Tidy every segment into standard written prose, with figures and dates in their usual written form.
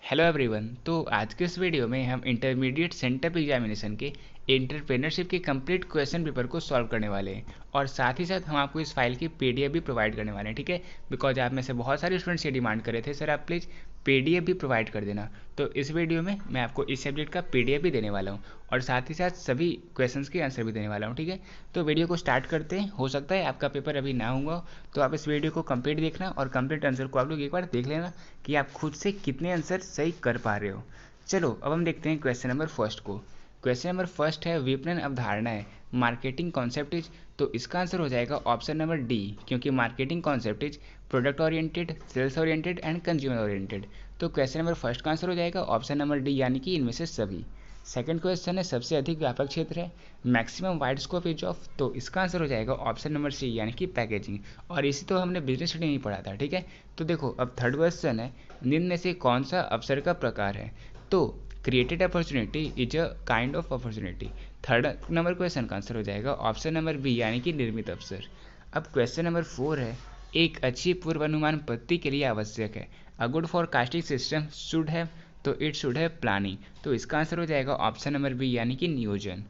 Hello everyone. तो आज के इस वीडियो में हम इंटरमीडिएट सेंटअप एग्जामिनेशन के एंटरप्रेन्योरशिप के कंप्लीट क्वेश्चन पेपर को सॉल्व करने वाले हैं और साथ ही साथ हम आपको इस फाइल की पीडीएफ भी प्रोवाइड करने वाले हैं। ठीक है, बिकॉज आप में से बहुत सारे स्टूडेंट्स ये डिमांड कर रहे थे, सर आप प्लीज़ पीडीएफ भी प्रोवाइड कर देना। तो इस वीडियो में मैं आपको इस सब्जेक्ट का पीडीएफ भी देने वाला हूँ और साथ ही साथ सभी क्वेश्चंस के आंसर भी देने वाला हूँ। ठीक है, तो वीडियो को स्टार्ट करते हैं। हो सकता है आपका पेपर अभी ना हुआ हो, तो आप इस वीडियो को कंप्लीट देखना और कंप्लीट आंसर को आप लोग एक बार देख लेना कि आप खुद से कितने आंसर सही कर पा रहे हो। चलो अब हम देखते हैं क्वेश्चन नंबर फर्स्ट को। क्वेश्चन नंबर फर्स्ट है विपणन अवधारणा है मार्केटिंग कॉन्सेप्ट इज। तो इसका आंसर हो जाएगा ऑप्शन नंबर डी, क्योंकि marketing concept is product oriented, sales oriented and consumer oriented. तो क्वेश्चन नंबर फर्स्ट का आंसर हो जाएगा ऑप्शन नंबर डी, यानी कि इनमें से सभी। सेकंड क्वेश्चन है सबसे अधिक व्यापक क्षेत्र है maximum wide scope is of. तो इसका आंसर हो जाएगा ऑप्शन नंबर सी, यानी कि पैकेजिंग। और इसी तो हमने बिजनेस स्टडी में पढ़ा था। ठीक है, तो देखो अब थर्ड क्वेश्चन है निम्न में से कौन सा अवसर का प्रकार है। तो created opportunity is a kind of opportunity. Third number question का आंसर हो जाएगा ऑप्शन नंबर बी, यानी कि निर्मित अवसर। अब क्वेश्चन नंबर 4 है एक अच्छी पूर्वानुमान पद्धति के लिए आवश्यक है a good forecasting system should have. तो इट शुड हैव प्लानिंग। तो इसका आंसर हो जाएगा ऑप्शन नंबर बी, यानी कि नियोजन।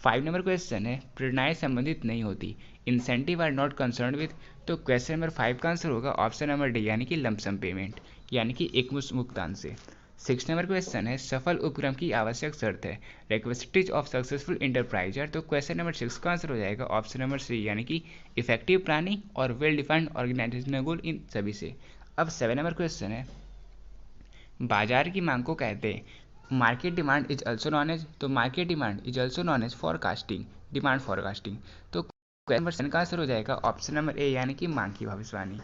5 नंबर क्वेश्चन है प्रेरणाएं संबंधित नहीं होती incentive are not concern with. तो क्वेश्चन नंबर 5 का आंसर होगा ऑप्शन नंबर डी, यानी कि लमसम पेमेंट, यानी कि एक मुश्त भुगतान से। 6 नंबर क्वेश्चन है सफल उपक्रम की आवश्यक शर्त है रिक्वेस्टिज ऑफ सक्सेसफुल इंटरप्राइजर। तो क्वेश्चन नंबर 6 का आंसर हो जाएगा ऑप्शन नंबर सी, यानी कि इफेक्टिव प्लानिंग और वेल डिफाइंड ऑर्गेनाइजेशनल गोल इन सभी से। अब 7 नंबर क्वेश्चन है बाजार की मांग को कहते हैं market demand is also known as. तो market demand is also known as forecasting, demand forecasting. तो क्वेश्चन नंबर 7 का आंसर हो जाएगा ऑप्शन नंबर ए, यानी कि मांग की भविष्यवाणी।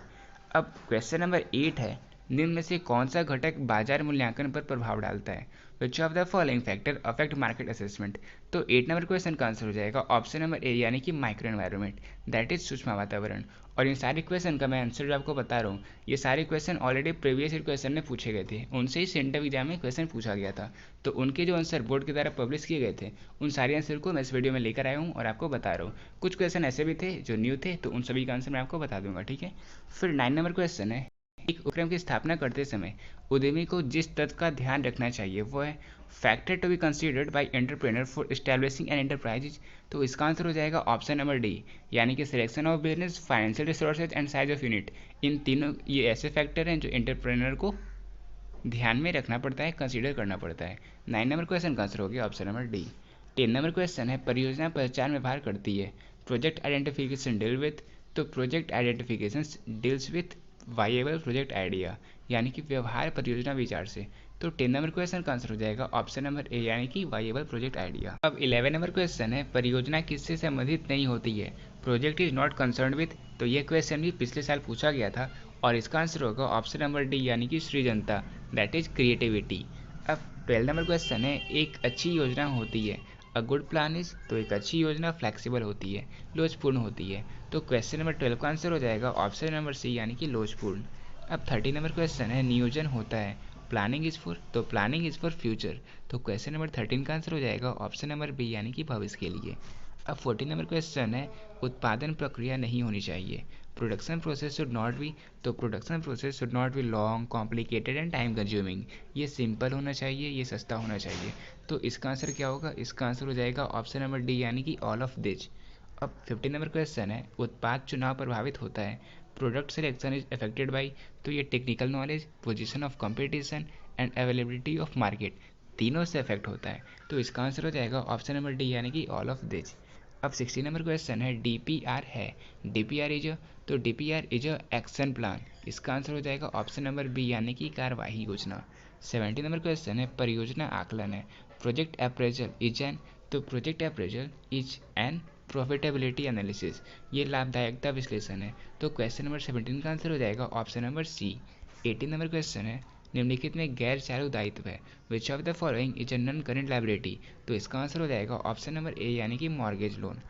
अब क्वेश्चन नंबर 8 है निम्न में से कौन सा घटक बाजार मूल्यांकन पर प्रभाव डालता है which of the following factor affect market assessment. तो 8 नंबर क्वेश्चन का आंसर हो जाएगा ऑप्शन नंबर ए, यानी कि माइक्रो एनवायरनमेंट, दैट इज सूक्ष्म वातावरण। और इन सारे क्वेश्चन का मैं आंसर जो आपको बता रहा हूँ, ये सारे question already previous year question में पूछे गए थे, उनसे ही सेंटर एग्जाम में क्वेश्चन पूछा गया था। तो उनके जो आंसर बोर्ड के द्वारा पब्लिश किए गए थे, उन सारे आंसर को मैं इस वीडियो में लेकर आया हूँ और आपको बता रहा हूँ। कुछ क्वेश्चन ऐसे भी थे जो न्यू थे, तो उन सभी का आंसर मैं आपको बता दूंगा। ठीक है, फिर 9 नंबर क्वेश्चन है एक उपक्रम की स्थापना करते समय उद्यमी को जिस तथ्य का ध्यान रखना चाहिए वो है factor to be considered by entrepreneur for establishing an enterprise. तो इसका आंसर हो जाएगा ऑप्शन नंबर डी, यानी कि selection of business, financial resources and size of unit. इन तीनों ये ऐसे फैक्टर हैं जो एंटरप्रेन्योर को ध्यान में रखना पड़ता है, कंसीडर करना पड़ता है। 9 नंबर क्वेश्चन का आंसर हो गया option number D. 10 number question है परियोजना पहचान व्यवहार करती है प्रोजेक्ट आइडेंटिफिकेशन डील विथ। तो project identification deals with viable project idea, यानी कि व्यवहार परियोजना विचार से। तो 10 नंबर क्वेश्चन का आंसर हो जाएगा ऑप्शन नंबर ए, यानी कि वाइएबल प्रोजेक्ट आइडिया। अब 11 नंबर क्वेश्चन है परियोजना किससे संबंधित नहीं होती है project is not concern with. तो ये क्वेश्चन भी पिछले साल पूछा गया था और इसका आंसर होगा ऑप्शन नंबर डी, यानी कि सृजनता, दैट इज क्रिएटिविटी। अब 12 नंबर क्वेश्चन है एक अच्छी योजना होती है अ गुड प्लान इज। तो एक अच्छी योजना फ्लेक्सिबल होती है, लोचपूर्ण होती है। तो क्वेश्चन नंबर 12 का आंसर हो जाएगा ऑप्शन नंबर सी, यानी कि लोचपूर्ण। अब 13 नंबर क्वेश्चन है नियोजन होता है प्लानिंग इज फॉर। तो प्लानिंग इज फॉर फ्यूचर। तो क्वेश्चन नंबर 13 का आंसर हो जाएगा ऑप्शन नंबर बी, यानी कि भविष्य के लिए। अब 14 नंबर क्वेश्चन है उत्पादन प्रक्रिया नहीं होनी चाहिए production process should not be. तो production process should not be long complicated and time consuming. ये सिंपल होना चाहिए, ये सस्ता होना चाहिए। तो इसका आंसर क्या होगा, इसका आंसर हो जाएगा ऑप्शन नंबर डी, यानी कि ऑल ऑफ दिस। अब 15 नंबर क्वेश्चन है उत्पाद चुनाव प्रभावित होता है product selection is affected by. तो ये technical knowledge, position of competition and availability of market, तीनों से अफेक्ट होता है। तो इसका आंसर हो जाएगा ऑप्शन नंबर डी, यानी कि ऑल ऑफ दिस। अब 16 नंबर क्वेश्चन है डीपीआर है डीपीआर इज अ। तो DPR is a action plan. इसका आंसर हो जाएगा ऑप्शन नंबर बी, यानी कि कार्यवाही योजना। 17 नंबर क्वेश्चन है परियोजना आकलन है प्रोजेक्ट अप्रेजल इज एन। तो project appraisal is an profitability analysis, ये लाभदायकता विश्लेषण है। तो क्वेश्चन नंबर 17 का आंसर हो जाएगा ऑप्शन नंबर सी। 18 नंबर क्वेश्चन है निम्नलिखित में गैर चालू दायित्व है which of the following is a non current liability. तो इसका आंसर हो जाएगा ऑप्शन नंबर ए, यानी कि मॉर्गेज लोन।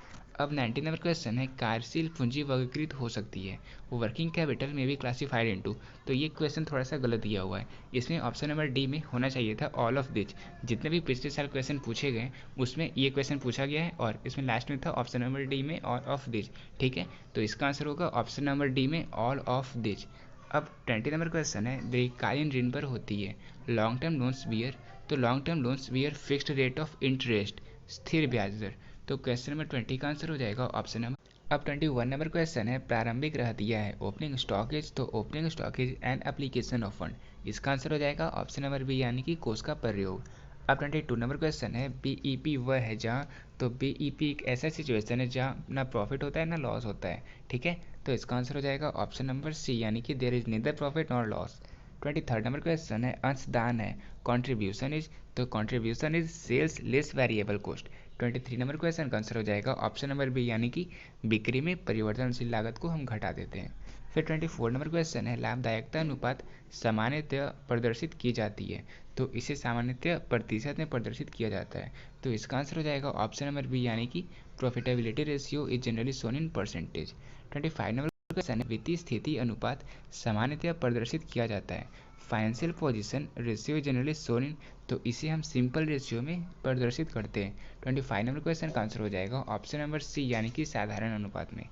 अब 19 नंबर क्वेश्चन है कार्यशील पूंजी वर्गीकृत हो सकती है वर्किंग कैपिटल में भी क्लासिफाइड इनटू। तो ये क्वेश्चन थोड़ा सा गलत दिया हुआ है, इसमें ऑप्शन नंबर डी में होना चाहिए था ऑल ऑफ दिस। जितने भी पिछले साल क्वेश्चन पूछे गए उसमें ये क्वेश्चन पूछा गया है और इसमें लास्ट में था ऑप्शन नंबर डी में ऑल ऑफ दिस। ठीक है, तो इसका आंसर होगा ऑप्शन नंबर डी में ऑल ऑफ दिस। अब 20 नंबर क्वेश्चन है, दीर्घकालीन ऋण पर होती है लॉन्ग टर्म लोन्स बियर, तो long term loans bear fixed rate of interest, स्थिर ब्याज दर। तो क्वेश्चन नंबर 20 का आंसर हो जाएगा ऑप्शन नंबर। अब 21 नंबर क्वेश्चन है, प्रारंभिक रहतिया है ओपनिंग स्टॉकेज, तो opening stockage and application of fund, इसका आंसर हो जाएगा ऑप्शन नंबर बी यानी कि कोष का प्रयोग। अब 22 नंबर क्वेश्चन है, बीईपी वह है जहाँ, तो बीईपी एक ऐसा सिचुएशन है जहाँ ना प्रॉफिट होता है ना लॉस होता है, ठीक है। तो इसका आंसर हो जाएगा ऑप्शन नंबर सी यानी कि there is neither profit nor loss. 23 number question है, अंशदान है कॉन्ट्रीब्यूशन इज, तो contribution is sales less variable cost. 23 number question का आंसर हो जाएगा ऑप्शन नंबर बी यानी कि बिक्री में परिवर्तनशील लागत को हम घटा देते हैं। फिर 24 नंबर क्वेश्चन है, लाभदायकता अनुपात सामान्यतः प्रदर्शित की जाती है, तो इसे सामान्यतः प्रतिशत में प्रदर्शित किया जाता है। तो इसका आंसर हो जाएगा ऑप्शन नंबर बी यानी कि profitability ratio is generally shown in percentage. 25 number question है, वित्तीय स्थिति अनुपात सामान्यतः प्रदर्शित किया जाता है, financial position ratio generally shown in, तो इसे हम सिंपल रेशियो में प्रदर्शित करते हैं। 25 नंबर क्वेश्चन का आंसर हो जाएगा ऑप्शन नंबर सी यानी कि साधारण अनुपात में।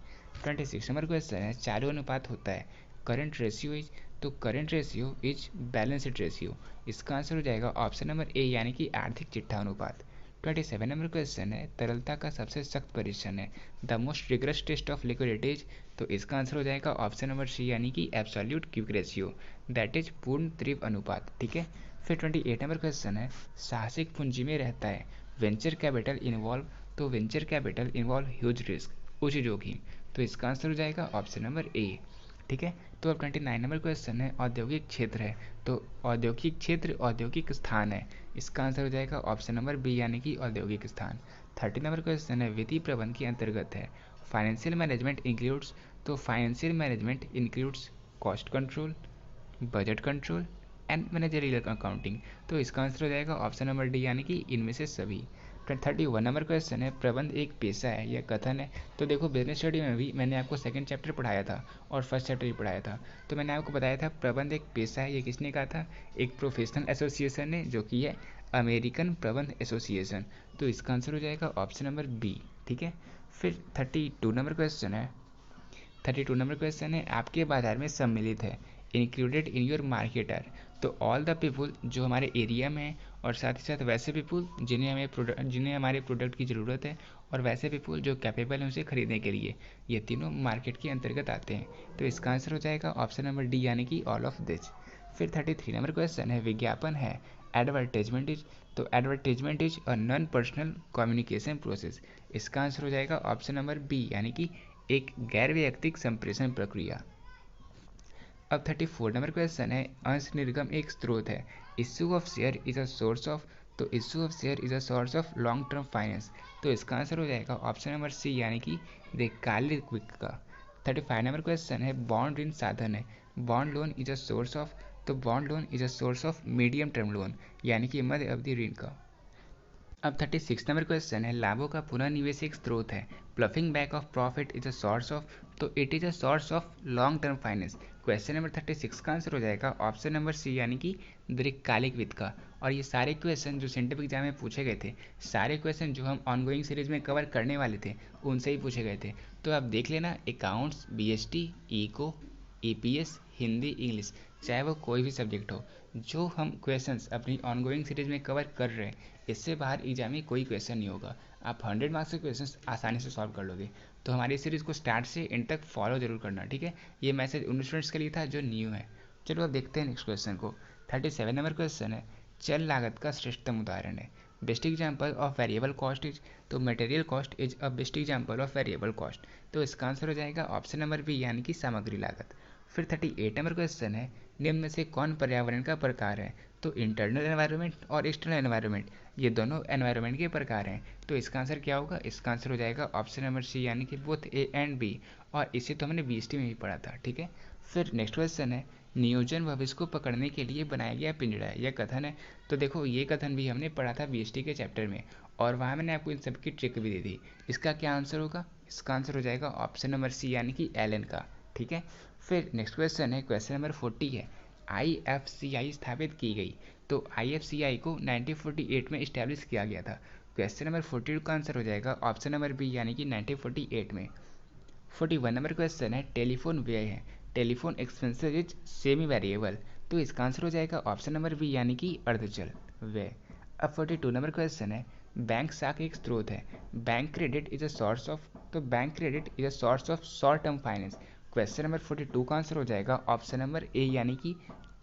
26 नंबर क्वेश्चन है, चालू अनुपात होता है करंट रेशियो इज, तो current ratio is balanced ratio, इसका आंसर हो जाएगा ऑप्शन नंबर ए यानी कि आर्थिक चिट्ठा अनुपात। 27 नंबर क्वेश्चन है, तरलता का सबसे सख्त परीक्षण है the most rigorous test of liquidities, तो इसका आंसर हो जाएगा ऑप्शन नंबर सी यानी कि absolute quick ratio, that is पूर्ण तीव्र अनुपात, ठीक है। फिर 28 नंबर क्वेश्चन है, साहसिक पूंजी में रहता है वेंचर कैपिटल इन्वॉल्व, तो venture capital involve huge risk, उच्च जोखिम, तो इसका आंसर हो जाएगा ऑप्शन नंबर ए, ठीक है। तो अब 29 नंबर क्वेश्चन है, औद्योगिक क्षेत्र है, तो औद्योगिक क्षेत्र औद्योगिक स्थान है, इसका आंसर हो जाएगा ऑप्शन नंबर बी यानी कि औद्योगिक स्थान। 30 नंबर क्वेश्चन है, वित्तीय प्रबंध के अंतर्गत है फाइनेंशियल मैनेजमेंट इंक्लूड्स, तो financial management includes cost control, budget control and managerial accounting, तो इसका आंसर हो जाएगा ऑप्शन नंबर डी यानी कि इनमें से सभी। 31 नंबर क्वेश्चन है, प्रबंध एक पेशा है यह कथन है, तो देखो बिजनेस स्टडी में भी मैंने आपको सेकंड चैप्टर पढ़ाया था और फर्स्ट चैप्टर भी पढ़ाया था, तो मैंने आपको बताया था प्रबंध एक पेशा है, ये किसने कहा था, एक प्रोफेशनल एसोसिएशन ने जो कि है अमेरिकन प्रबंध एसोसिएशन, तो इसका आंसर हो जाएगा ऑप्शन नंबर बी, ठीक है। फिर 32 नंबर क्वेश्चन है, 32 नंबर क्वेश्चन है, आपके बाजार में सम्मिलित है इंक्लूडेड इन योर मार्केटर, तो ऑल द पीपुल जो हमारे एरिया में है और साथ ही साथ वैसे पीपुल जिन्हें हमारे प्रोडक्ट की ज़रूरत है और वैसे पीपुल जो कैपेबल हैं उसे खरीदने के लिए, ये तीनों मार्केट के अंतर्गत आते हैं, तो इसका आंसर हो जाएगा ऑप्शन नंबर डी यानी कि ऑल ऑफ दिस। फिर 33 नंबर क्वेश्चन है, विज्ञापन है एडवर्टाइजमेंट इज, तो advertisement is a non personal communication process, इसका आंसर हो जाएगा ऑप्शन नंबर बी यानी कि एक गैर वैयक्तिक संप्रेषण प्रक्रिया। अब 34 नंबर क्वेश्चन है, अंश निर्गम एक स्रोत है issue of share is a source of, तो issue of share is a source of long term finance, तो इसका आंसर हो जाएगा ऑप्शन नंबर सी यानी कि दीर्घकालिक वित्त का। 35 नंबर क्वेश्चन है, बॉन्ड ऋण साधन है bond loan is a source of, तो bond loan is a source of medium term loan यानी कि मध्य अवधि ऋण का। अब 36 नंबर क्वेश्चन है, लाभों का पुनः निवेश एक स्रोत है ploughing back of profit is a source of, तो it is a source of long term finance. Question number 36 का आंसर हो जाएगा ऑप्शन नंबर सी यानी कि दीर्घकालिक वित्त का। और ये सारे क्वेश्चन जो सेंटिफिक एग्जाम में पूछे गए थे, सारे क्वेश्चन जो हम ऑनगोइंग सीरीज में कवर करने वाले थे उनसे ही पूछे गए थे, तो आप देख लेना accounts, BST, eco, EPS, Hindi, English, चाहे वो कोई भी सब्जेक्ट हो, जो हम क्वेश्चंस अपनी ऑनगोइंग सीरीज में कवर कर रहे हैं, इससे बाहर एग्जाम में कोई क्वेश्चन नहीं होगा, आप 100 मार्क्स के क्वेश्चंस आसानी से सॉल्व कर लोगे। तो हमारी सीरीज़ को स्टार्ट से एंड तक फॉलो जरूर करना, ठीक है। ये मैसेज उन स्टूडेंट्स के लिए था जो न्यू है। चलो अब देखते हैं नेक्स्ट क्वेश्चन को। 37 नंबर क्वेश्चन है, चल लागत का श्रेष्ठतम उदाहरण है best example of variable cost is, तो material cost is a best example of variable cost, तो इसका आंसर हो जाएगा ऑप्शन नंबर बी यानी कि सामग्री लागत। फिर 38 नंबर क्वेश्चन है, निम्न में से कौन पर्यावरण का प्रकार है, तो इंटरनल एनवायरनमेंट और एक्सटर्नल एनवायरनमेंट, ये दोनों एनवायरनमेंट के प्रकार हैं, तो इसका आंसर क्या होगा, इसका आंसर हो जाएगा ऑप्शन नंबर सी यानी कि बोथ ए एंड बी, और इसे तो हमने बीएसटी में भी पढ़ा था, ठीक है। फिर नेक्स्ट क्वेश्चन है, नियोजन भविष्य को पकड़ने के लिए बनाया गया पिंजड़ा है, यह कथन है, तो देखो ये कथन भी हमने पढ़ा था बीएसटी के चैप्टर में, और वहाँ मैंने आपको इन सबकी ट्रिक भी दी थी। इसका क्या आंसर होगा, इसका आंसर हो जाएगा ऑप्शन नंबर सी यानी कि एलन का, ठीक है। फिर नेक्स्ट क्वेश्चन है, क्वेश्चन नंबर 40 है, आईएफसीआई स्थापित की गई, तो आईएफसीआई को 1948 में इस्टेब्लिश किया गया था। क्वेश्चन नंबर 42 का आंसर हो जाएगा ऑप्शन नंबर बी यानी कि 1948 में। 41 नंबर क्वेश्चन है, टेलीफोन व्यय है telephone expenses is semi variable, तो इसका आंसर हो जाएगा ऑप्शन नंबर बी यानी कि अर्धचल व्यय। अब 42 नंबर क्वेश्चन है, बैंक साख एक स्रोत है, bank credit is a source of, तो bank credit is a source of short term finance. Question number 42 का आंसर हो जाएगा ऑप्शन नंबर ए यानी कि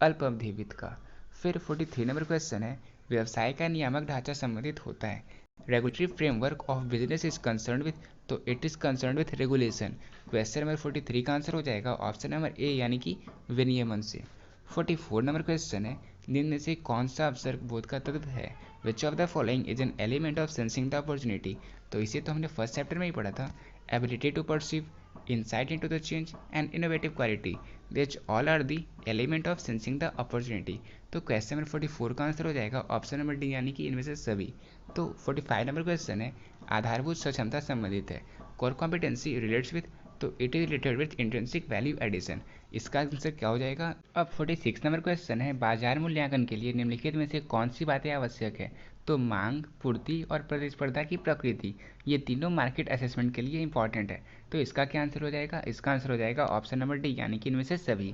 अल्प अवधि वित्त का। फिर 43 नंबर क्वेश्चन है, व्यवसाय का नियामक ढांचा संबंधित होता है, regulatory framework of business is concern with, तो it is concern with regulation. Question number 43 का आंसर हो जाएगा ऑप्शन नंबर ए यानी कि विनियमन से। 44 नंबर क्वेश्चन है, निम्न में से कौन सा अवसर बोध का तत्व है, which of the following is an element of sensing the opportunity, तो इसे तो हमने फर्स्ट चैप्टर में ही पढ़ा था, ability to perceive, insight into the change and innovative quality, which all are the element of sensing the opportunity। तो question number 44 का आंसर हो जाएगा ऑप्शन नंबर डी यानी कि इनमें से सभी। तो 45 नंबर क्वेश्चन है, आधारभूत सक्षमता संबंधित है, कोर कॉम्पिटेंसी रिलेट्स विथ, तो it is related with intrinsic value addition, इसका आंसर क्या हो जाएगा। अब 46 नंबर क्वेश्चन है, बाजार मूल्यांकन के लिए निम्नलिखित में से कौन सी बातें आवश्यक है, तो मांग, पूर्ति और प्रतिस्पर्धा की प्रकृति, ये तीनों मार्केट असेसमेंट के लिए इंपॉर्टेंट है, तो इसका क्या आंसर हो जाएगा, इसका आंसर हो जाएगा ऑप्शन नंबर डी यानी कि इनमें से सभी।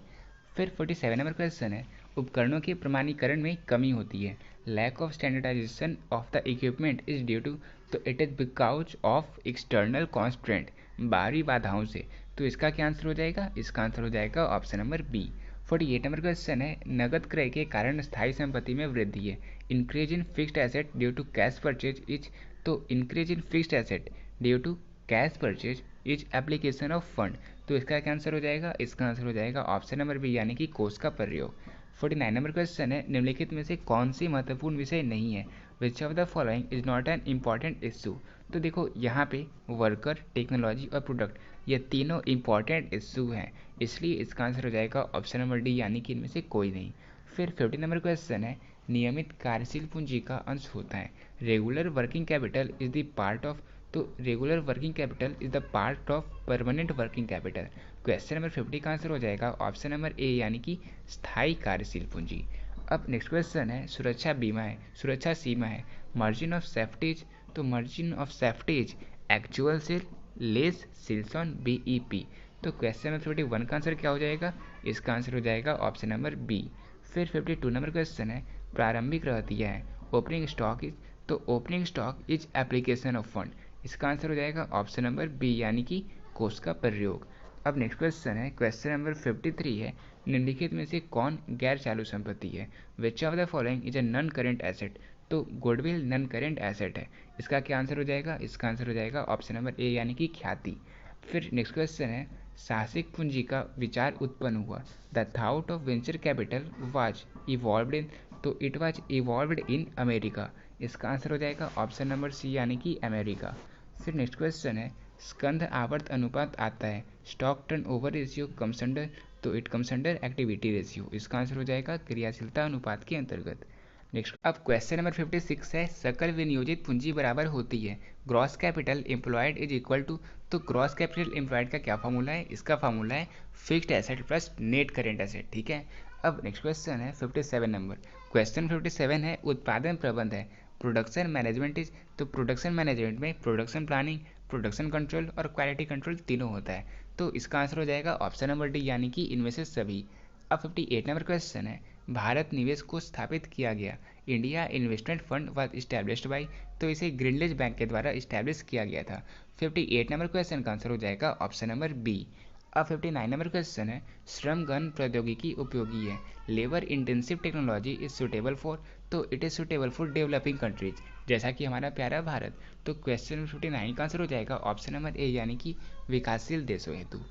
फिर 47 नंबर क्वेश्चन है, उपकरणों के प्रमाणीकरण में कमी होती है, lack of standardisation of the equipment is due to, तो it is because of external constraint, बाहरी बाधाओं से, तो इसका क्या आंसर हो जाएगा, इसका आंसर हो जाएगा option number B. 48 number question है, नगद क्रय के कारण स्थायी संपत्ति में वृद्धि है, increase in fixed asset due to cash purchase is, तो increase in fixed asset due to cash purchase is application of fund, तो इसका क्या आंसर हो जाएगा, इसका आंसर हो जाएगा ऑप्शन नंबर बी यानी कि कोष का प्रयोग। 49 नंबर क्वेश्चन है, निम्नलिखित में से कौन सी महत्वपूर्ण विषय नहीं है, which of the following is not an important issue, तो देखो यहाँ पे वर्कर, टेक्नोलॉजी और प्रोडक्ट, ये तीनों इंपॉर्टेंट इशू हैं, इसलिए इसका आंसर हो जाएगा ऑप्शन नंबर डी यानी कि इनमें से कोई नहीं। फिर 50 नंबर क्वेश्चन है, नियमित कार्यशील पूंजी का अंश होता है, regular working capital is the part of, तो regular working capital is the part of permanent working capital. Question number 50 का आंसर हो जाएगा ऑप्शन नंबर ए यानी कि स्थायी कार्यशील पूंजी। अब नेक्स्ट क्वेश्चन है, सुरक्षा बीमा है, सुरक्षा सीमा है, मार्जिन ऑफ सेफ्टीज, तो मार्जिन ऑफ सेफ्टीज एक्चुअल से लेस सेल्स ऑन बीईपी, तो क्वेश्चन नंबर 51 का आंसर क्या हो जाएगा, इसका आंसर हो जाएगा ऑप्शन नंबर बी। फिर 52 नंबर क्वेश्चन है, प्रारंभिक रहतिया है, ओपनिंग स्टॉक इज, तो opening stock is application of fund, इसका आंसर हो जाएगा ऑप्शन नंबर बी यानी कि कोष का प्रयोग। अब नेक्स्ट क्वेश्चन है, क्वेश्चन नंबर 53 है, निम्नलिखित में से कौन गैर चालू संपत्ति है, which of the following is a non current asset, तो गुडविल नॉन करेंट एसेट है, इसका क्या आंसर हो जाएगा, इसका आंसर हो जाएगा ऑप्शन नंबर ए यानी कि ख्याति। फिर नेक्स्ट क्वेश्चन है, साहसिक पूंजी का विचार उत्पन्न हुआ, the thought of venture capital was evolved in, तो it was evolved in America, इसका आंसर हो जाएगा ऑप्शन नंबर सी यानी कि अमेरिका। फिर नेक्स्ट क्वेश्चन है, स्कंध आवर्त अनुपात आता है, stock turnover ratio comes under, तो it comes under activity ratio, इसका आंसर हो जाएगा क्रियाशीलता अनुपात के अंतर्गत। नेक्स्ट अब क्वेश्चन नंबर 56 है, सकल विनियोजित पूंजी बराबर होती है gross capital employed is equal to, तो ग्रॉस कैपिटल एम्प्लॉयड का क्या फार्मूला है, इसका फार्मूला है fixed asset plus net current asset, ठीक है। अब नेक्स्ट क्वेश्चन है 57 नंबर, क्वेश्चन 57 है, उत्पादन प्रबंध है, प्रोडक्शन मैनेजमेंट इज, तो प्रोडक्शन मैनेजमेंट में प्रोडक्शन प्लानिंग, प्रोडक्शन कंट्रोल और क्वालिटी कंट्रोल तीनों होता है, तो इसका आंसर हो जाएगा ऑप्शन नंबर डी यानी कि इनमें से सभी। अब 58 नंबर क्वेश्चन है, भारत निवेश को स्थापित किया गया, India investment fund was established bye, तो इसे ग्रीनलिच बैंक के द्वारा इस्टेब्लिश किया गया था। 58 नंबर क्वेश्चन का आंसर हो जाएगा ऑप्शन नंबर बी। अब 59 नंबर क्वेश्चन है, श्रम गण प्रौद्योगिकी उपयोगी है, labour intensive technology is suitable for, तो it is suitable for developing countries, जैसा कि हमारा प्यारा भारत, तो क्वेश्चन 59 का आंसर हो जाएगा ऑप्शन नंबर ए यानी कि विकासशील देशों हेतु।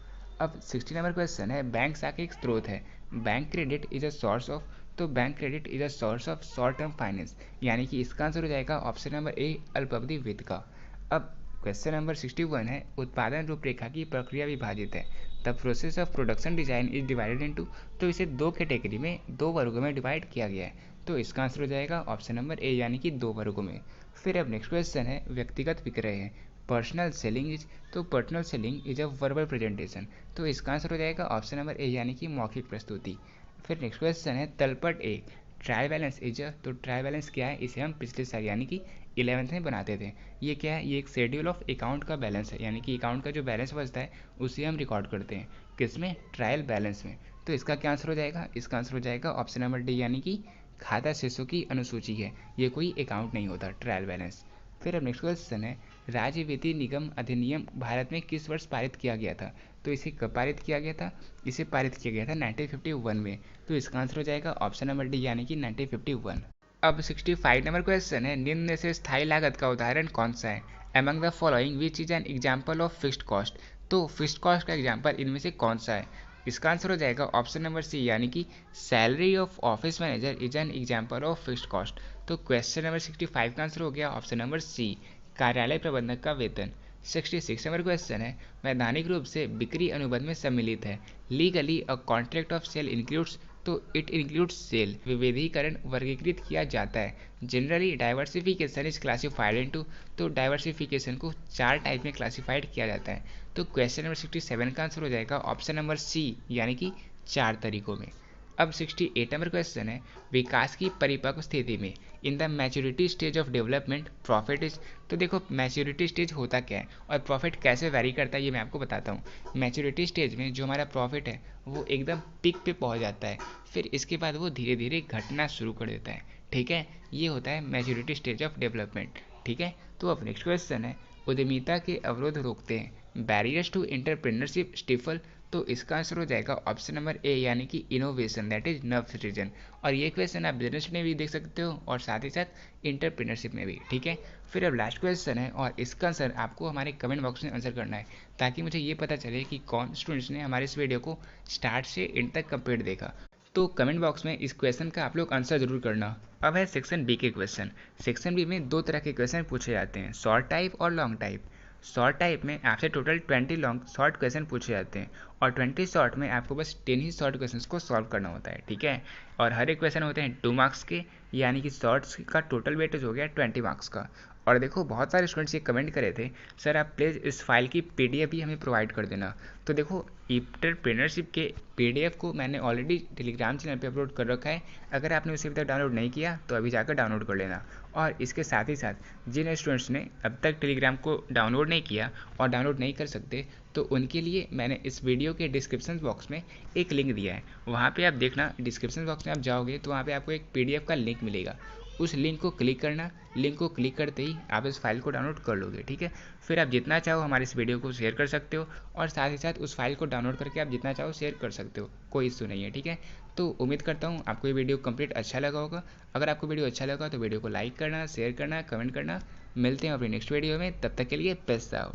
अब 60 नंबर क्वेश्चन है, बैंक शाखा एक स्रोत है, bank credit is a source of, तो bank credit is a source of short term finance, यानी कि इसका आंसर हो जाएगा ऑप्शन नंबर ए अल्पावधि वित्त का। अब क्वेश्चन नंबर 61 है, उत्पादन रूपरेखा की प्रक्रिया विभाजित है, the process of production design is divided into, तो इसे दो कैटेगरी में, दो वर्गों में डिवाइड किया गया है, तो इसका आंसर हो जाएगा ऑप्शन नंबर ए यानी कि दो वर्गों में। फिर अब नेक्स्ट क्वेश्चन है, व्यक्तिगत विक्रय है, पर्सनल सेलिंग इज, तो personal selling is a verbal presentation, तो इसका आंसर हो जाएगा ऑप्शन नंबर ए यानी कि मौखिक प्रस्तुति। फिर नेक्स्ट क्वेश्चन है, तलपट एक ट्रायल बैलेंस इज तो ट्रायल बैलेंस क्या है, इसे हम पिछले साल यानी कि 11th में बनाते थे। ये क्या है, ये एक शेड्यूल ऑफ अकाउंट का बैलेंस है, यानी कि अकाउंट का जो बैलेंस बचता है उसे हम रिकॉर्ड करते हैं किसमें, ट्रायल बैलेंस में। तो इसका क्या आंसर हो जाएगा, इसका आंसर हो जाएगा ऑप्शन नंबर डी, यानी कि खाता शेषों की अनुसूची है, ये कोई अकाउंट नहीं होता ट्रायल बैलेंस। फिर अब नेक्स्ट क्वेश्चन है, राज्य वित्तीय निगम अधिनियम भारत में किस वर्ष पारित किया गया था। तो इसे कब पारित किया गया था, इसे पारित किया गया था 1951 में। तो इसका आंसर हो जाएगा ऑप्शन नंबर डी, यानी कि 1951। अब 65 नंबर क्वेश्चन है, निम्न में से स्थायी लागत का उदाहरण कौन सा है, among the following which is an example of fixed cost. तो फिक्स्ड कॉस्ट का एग्जाम्पल इनमें से कौन सा है, इसका आंसर हो जाएगा ऑप्शन नंबर सी, यानी कि salary of office manager is an example of fixed cost. तो क्वेश्चन नंबर 65 का आंसर हो गया ऑप्शन नंबर सी, कार्यालय प्रबंधक का वेतन। 66 नंबर क्वेश्चन है, वैधानिक रूप से बिक्री अनुबंध में सम्मिलित है, legally a contract of sale includes. तो इट इंक्लूड्स सेल, विविधीकरण वर्गीकृत किया जाता है। Generally diversification is classified into, तो डाइवर्सिफिकेशन को 4 टाइप में क्लासिफाइड किया जाता है। तो क्वेश्चन नंबर 67 का आंसर हो जाएगा ऑप्शन नंबर सी, यानी कि 4 तरीकों में। अब 68 नंबर क्वेश्चन है, विकास की परिपक्व स्थिति में in the maturity stage of development profit is. तो देखो मैच्योरिटी स्टेज होता क्या है और प्रॉफिट कैसे वैरी करता है ये मैं आपको बताता हूँ। मैच्योरिटी स्टेज में जो हमारा प्रॉफिट है वो एकदम पीक पे पहुँच जाता है, फिर इसके बाद वो धीरे धीरे घटना शुरू कर देता है, ठीक है, ये होता है मैच्योरिटी स्टेज ऑफ डेवलपमेंट, ठीक है। तो अब नेक्स्ट क्वेश्चन है, उद्यमिता के अवरोध रोकते हैं, बैरियर्स टू एंटरप्रेन्योरशिप स्टिफल। तो इसका आंसर हो जाएगा ऑप्शन नंबर ए, यानी कि इनोवेशन, दैट इज नव सिटीजन। और ये क्वेश्चन आप बिजनेस में भी देख सकते हो और साथ ही साथ इंटरप्रेन्योरशिप में भी, ठीक है। फिर अब लास्ट क्वेश्चन है और इसका आंसर आपको हमारे कमेंट बॉक्स में आंसर करना है, ताकि मुझे ये पता चले कि कौन स्टूडेंट्स ने हमारे इस वीडियो को स्टार्ट से एंड तक कंप्लीट देखा। तो कमेंट बॉक्स में इस क्वेश्चन का आप लोग आंसर जरूर करना। अब है सेक्शन बी के क्वेश्चन। सेक्शन बी में 2 तरह के क्वेश्चन पूछे जाते हैं, शॉर्ट टाइप और लॉन्ग टाइप। शॉर्ट टाइप में आपसे टोटल 20 लॉन्ग शॉर्ट क्वेश्चन पूछे जाते हैं और 20 शॉर्ट में आपको बस 10 ही शॉर्ट क्वेश्चन को सॉल्व करना होता है, ठीक है। और हर एक क्वेश्चन होते हैं 2 मार्क्स के, यानी कि शॉर्ट्स का टोटल वेटेज हो गया 20 मार्क्स का। और देखो बहुत सारे स्टूडेंट्स ये कमेंट करे थे, सर आप प्लीज़ इस फाइल की पीडीएफ भी हमें प्रोवाइड कर देना। तो देखो एंटरप्रेन्योरशिप के पीडीएफ को मैंने ऑलरेडी टेलीग्राम चैनल पे अपलोड कर रखा है, अगर आपने उसे अभी तक डाउनलोड नहीं किया तो अभी जाकर डाउनलोड कर लेना। और इसके साथ ही साथ जिन स्टूडेंट्स ने अब तक टेलीग्राम को डाउनलोड नहीं किया और डाउनलोड नहीं कर सकते, तो उनके लिए मैंने इस वीडियो के डिस्क्रिप्शन बॉक्स में एक लिंक दिया है, वहाँ पे आप देखना, डिस्क्रिप्शन बॉक्स में आप जाओगे तो वहाँ पे आपको एक पीडीएफ का लिंक मिलेगा, उस लिंक को क्लिक करना, लिंक को क्लिक करते ही आप इस फाइल को डाउनलोड कर लोगे, ठीक है। फिर आप जितना चाहो हमारे इस वीडियो को शेयर कर सकते हो और साथ ही साथ उस फाइल को डाउनलोड करके आप जितना चाहो शेयर कर सकते हो, कोई इशू नहीं है, ठीक है। तो उम्मीद करता हूँ आपको ये वीडियो कंप्लीट अच्छा लगा होगा। अगर आपको वीडियो अच्छा लगा तो वीडियो को लाइक करना, शेयर करना, कमेंट करना। मिलते हैं अपनी नेक्स्ट वीडियो में, तब तक के लिए पेस आओ।